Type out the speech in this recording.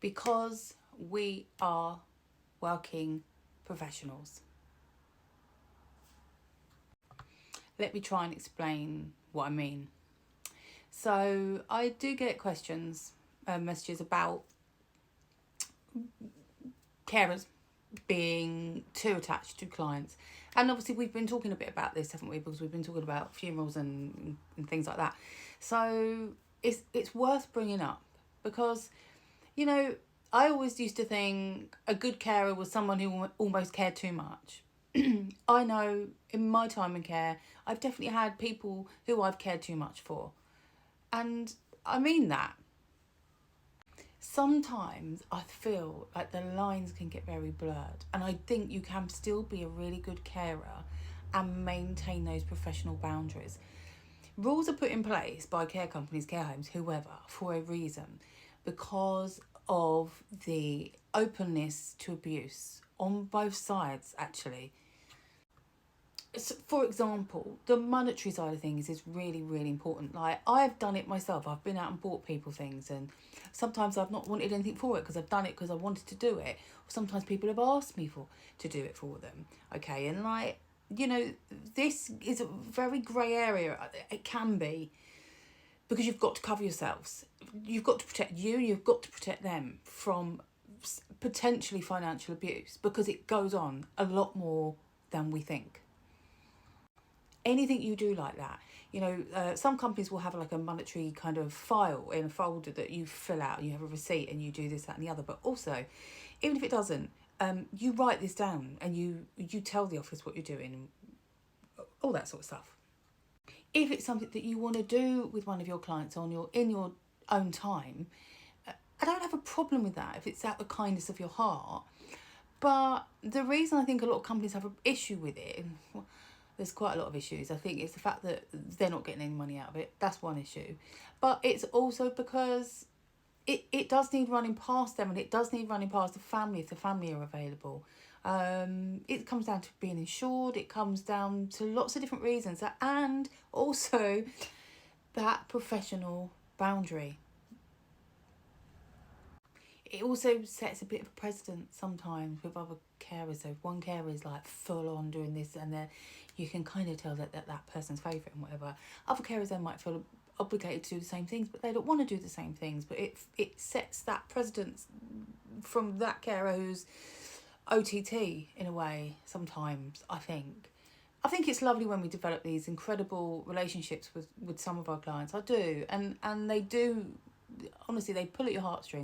because we are working professionals. Let me try and explain what I mean. So I do get questions, messages about carers being too attached to clients. And obviously we've been talking a bit about this, haven't we? Because we've been talking about funerals and things like that. So it's worth bringing up because, you know, I always used to think a good carer was someone who almost cared too much. I know in my time in care, I've definitely had people who I've cared too much for. And I mean that. Sometimes I feel like the lines can get very blurred, and I think you can still be a really good carer and maintain those professional boundaries. Rules are put in place by care companies, care homes, whoever, for a reason, because of the openness to abuse on both sides, actually. So, for example, the monetary side of things is really, really important. Like, I've done it myself. I've been out and bought people things, and sometimes I've not wanted anything for it because I've done it because I wanted to do it. Sometimes people have asked me to do it for them. Okay, and like, you know, this is a very grey area. It can be, because you've got to cover yourselves. You've got to protect you. You've got to protect them from potentially financial abuse, because it goes on a lot more than we think. Anything you do like that, you know, some companies will have like a monetary kind of file in a folder that you fill out, and you have a receipt, and you do this, that and the other. But also, even if it doesn't, you write this down, and you tell the office what you're doing, and all that sort of stuff. If it's something that you want to do with one of your clients in your own time, I don't have a problem with that if it's out of the kindness of your heart. But the reason I think a lot of companies have an issue with it, well, there's quite a lot of issues. I think it's the fact that they're not getting any money out of it. That's one issue. But it's also because it does need running past them, and it does need running past the family if the family are available. It comes down to being insured. It comes down to lots of different reasons. And also that professional boundary. It also sets a bit of a precedent sometimes with other carers. So if one carer is like full on doing this, and then you can kind of tell that person's favourite and whatever. Other carers then might feel obligated to do the same things, but they don't want to do the same things. But it sets that precedence from that carer who's OTT in a way sometimes, I think. I think it's lovely when we develop these incredible relationships with some of our clients. I do. And they do, honestly, they pull at your heartstrings.